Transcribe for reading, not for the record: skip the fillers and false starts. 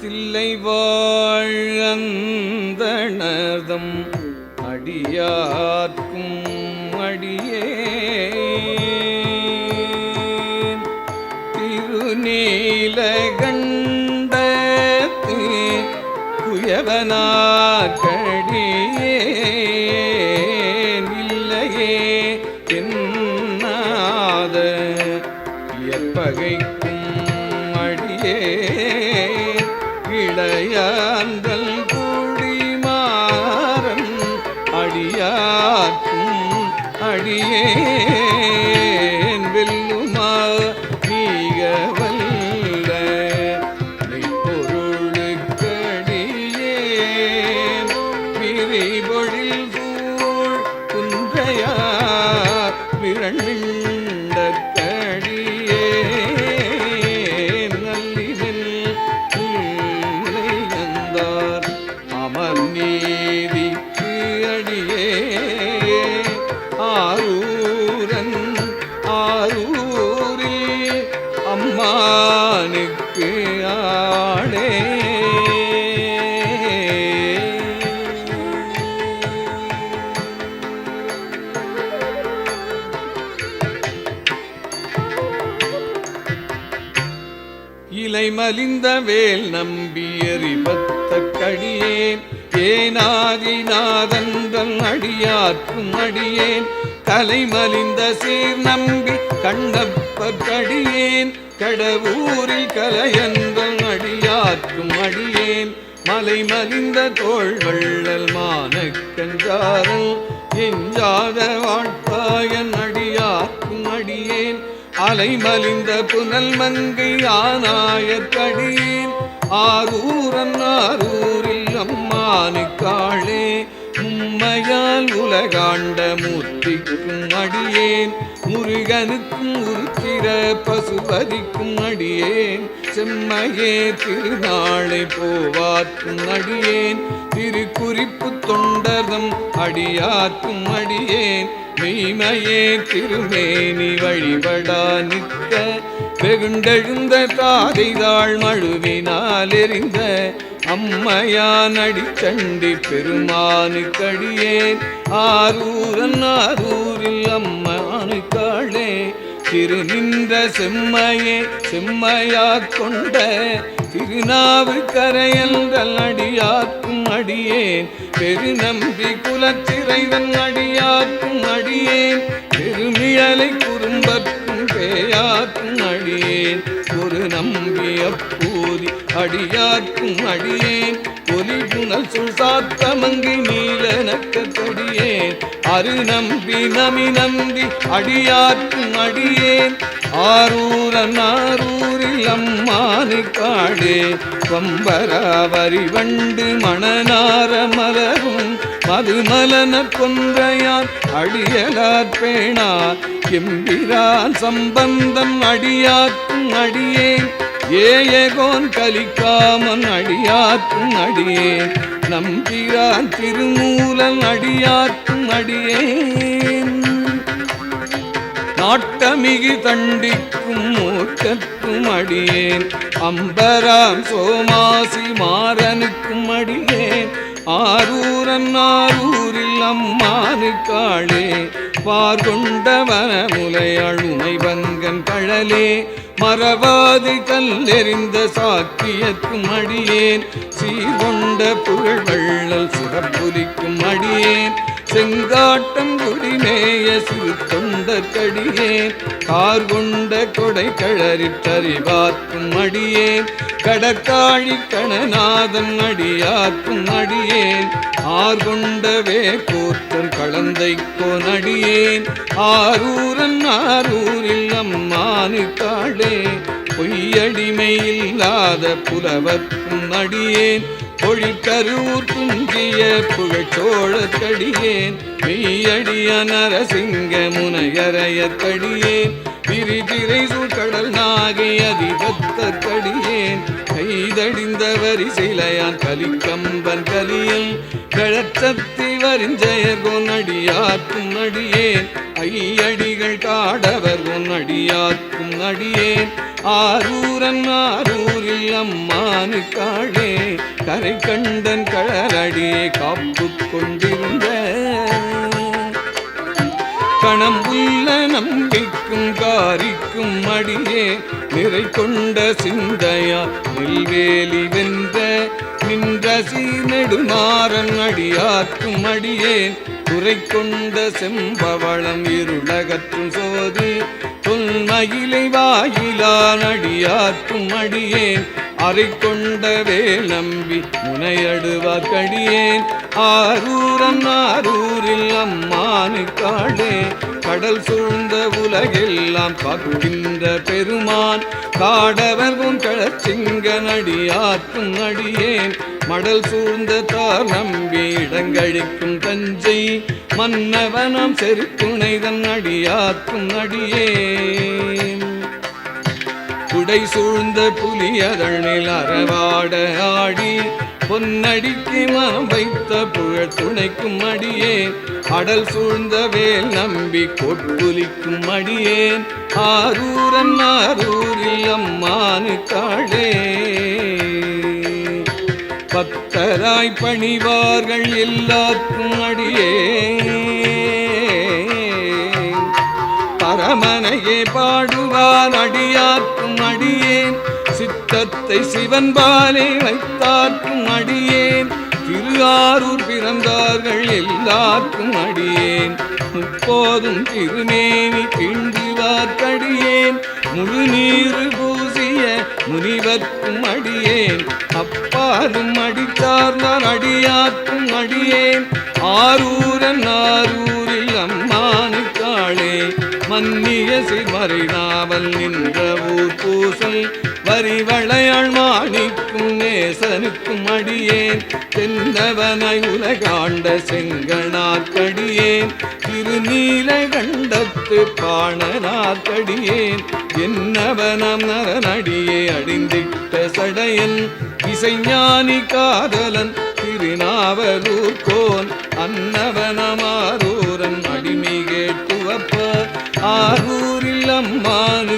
தில்லை வாழ்ந்தனர்தம் அடியார்க்கும் அடியே திருநீலகண்டத்து குயவனார்க்கடியே இல்லையே என்னாத எப்பகைக்கும் அடியே இளையாந்தல் குடிமாறன் அடியார்க்கும் அடியேன் வெல்லுமா நீக வல்ல மெய்ப்பொருளுக்கடியேன் விரிபொழில் சூழ் குன்றையார் விரண்மிண்டற்கடியேன் நல்லினில் இளையந்தார் அமர் நீதிக்கு அடியே ஆரூரன் ஆரூரில் அம்மானுக்கு ஆளே இலை மலிந்த வேல் நம்பி எறிபத்த கடியேன் ஏனாதிநாதன்றன் அடியார்க்கும் அடியேன் கலை மலிந்த சீர் நம்பி கண்டப்பற்கடியேன் கடவுரில் கலையன்றன் அடியார்க்கும் அடியேன் மலை மலிந்த தோள் வள்ளல் மானக்கஞ்சாரல் எஞ்சாத வாழ்த்தாயன் அடியார்க்கும் அடியேன் அலை மலிந்த புனல் மங்கை ஆனாயற்கடியேன் ஆரூரன் ஆரூரில் அம்மானுக்காளே உம்மையால் உலகாண்ட மூர்த்திக்கும் அடியேன் முருகனுக்கும் உருத்திர பசுபதிக்கும் அடியேன் செம்மையே திருநாளை போவார்க்கும் அடியேன் திருக்குறிப்பு தொண்டர்தம் அடியார்க்கும் அடியேன் மெய்மையே திருமேனி வழிபடா நிற்க வெகுண்டெழுந்த தாதைதாள் மழுவினால் எறிந்த அம்மையான் அடிச்சண்டி பெருமானுக்கடியேன் ஆரூரன் ஆரூரில் அம்மானுக்காளே திருநின்ற செம்மையே செம்மையாக் கொண்ட திருநாவுக்கரையன்றல் அடியார்க்கும் அடியேன் பெருநம்பி குலத்திரைவன் அடியார்க்கும் அடியேன் பெருமிழலை குறும்பர்க்கும் பேயார்க்கும் அடியேன் ஒரு நம்பி அப்பூதி அடியார்க்கும் அடியேன் ஒலி புனல் சுசாத்தமங்கி நீலனக்கடியேன் அரு நம்பி நமி நந்தி அடியார்க்கும் அடியேன் ஆரூரன் ஆரூரில் அம்மானுக்காளே கொம்பராவரி வண்டு மணநார மலரும் மதுமலன கொன்றையான் அடியலார் பேணார் எம்பிரான் சம்பந்தம் அடியார்க்கும் அடியேன் ஏயகோன் கலிக்காமன் அடியார்க்கும் அடியேன் நம்பிரான் திருமூலன் அடியார்க்கும் அடியேன் நாட்டமிகு தண்டிக்கும் மூர்க்கத்தும் அடியேன் அம்பராம் சோமாசி மாறனுக்கும் அடியேன் ஆரூரன் ஆரூரில் அம்மானுக்காளே பார்கொண்டவன முலை அழுமை வங்கன் கழலே மறவாது கல்லெறிந்த சாக்கியத்தும் அடியேன் சீர்கொண்ட புகழ்வள்ளல் சிறப்புலிக்கும் அடியேன் செங்காட்டம் குடிமேய சிறு தொண்டற்கடியேன் கார்கொண்ட கொடை கழறிற்றறிவார்க்கும் அடியேன் கடற்காழி கணநாதன் அடியார்க்கும் அடியேன் ஆர்கொண்டவே கூத்தன் கலந்தைக்கோன் அடியேன் ஆரூரன் ஆரூரில் அம்மானுக்காளே பொய்யடிமை இல்லாத புலவர்க்கும் அடியேன் பொழிக்கரூர் குஞ்சிய புகழ்ச்சோழற்கடியேன் மெய்யடிய நரசிங்க முனையரையற்கடியேன் திரிதிரை சூழ்கடல் நாகை அதிபத்தற்கடியேன் கைதடிந்த வரிசைலையான் கலிக்கம்பன் கலியல் கிழச்சத்தி வரிஞ்சயர் கொன்னடியார்க்கும் அடியேன் ஐயடிகள் காடவர் கொன்னடியார்க்கும் அடியேன் ஆரூரன் ஆரூரில் அம்மானு காளே கரை கண்டன் கழலடியே காப்பு கொண்டிருந்த கணம்புள்ள நம்பிக்கும் காரிக்கும் அடியே நிறை கொண்ட சிந்தையா நெல்வேலி வென்ற நின்ற சீர்நெடுமாறன் அடியார்க்கும் அடியேன் துறை கொண்ட செம்பவளம் இருளகற்றும் சோதி தொன்மயிலை வாயிலான் அடியார்க்கும் அடியேன் அறை கொண்ட வேல் நம்பி முனையடுவார்க்கடியேன் ஆரூரன் ஆரூரில் அம்மானு காடே கடல் சூழ்ந்த உலகெல்லாம் காக்கின்ற பெருமான் காடவர் களச்சிங்கன் அடியார்க்கும் அடியேன் மடல் சூழ்ந்த தார் நம்பி இடங்கழிக்கும் தஞ்சை மன்னவனம் செருக்குணைதன் அடியார்க்கும் அடியேன் குடை சூழ்ந்த புலியதழில் அறவாட ஆடி பொன்னடிக்கு மனம் வைத்த புகழ் துணைக்கும் அடியேன் அடல் சூழ்ந்த வேல் நம்பி கொட்புலிக்கும் அடியேன் ஆரூரன் ஆரூரில் அம்மானு காளே பக்தராய் பணிவார்கள் எல்லாருக்கும் அடியேன் பரமனையே பாடுவார் அடியார்க்கும் அடியேன் சித்தத்தை சிவன்பாலே வைத்தார்க்கும் அடியேன் திருஆரூர் பிறந்தார்கள் எல்லாருக்கும் அடியேன் முப்போதும் திருமேனி கிண்டுவார்க்கடியேன் முழு நீரு பூசிய முனிவர்க்கும் அடியேன் அப்பாலும் அடித்தார்ந்தார் அடியார்க்கும் அடியேன் ஆரூரன் ஆரூரில் அம்மானு காளே மன்னிய சிறுமறை நாவல் நின்ற ஊர் பூசல் வரிவளையாள் மாணிக்கும் நேசனுக்கும் அடியேன் தென்னவனாய் உலகாண்ட செங்கனார்க்கடியேன் திருநீல கண்டத்து பாணனார்க்கடியேன் என்னவனம் நரனடியே அடிந்திட்ட சடையன் இசைஞானி காதலன் திருநாவலூர் கோன் அன்னவனமாரூரன் அடிமை கேட்டுவப்ப ஆரூரில் அம்மானு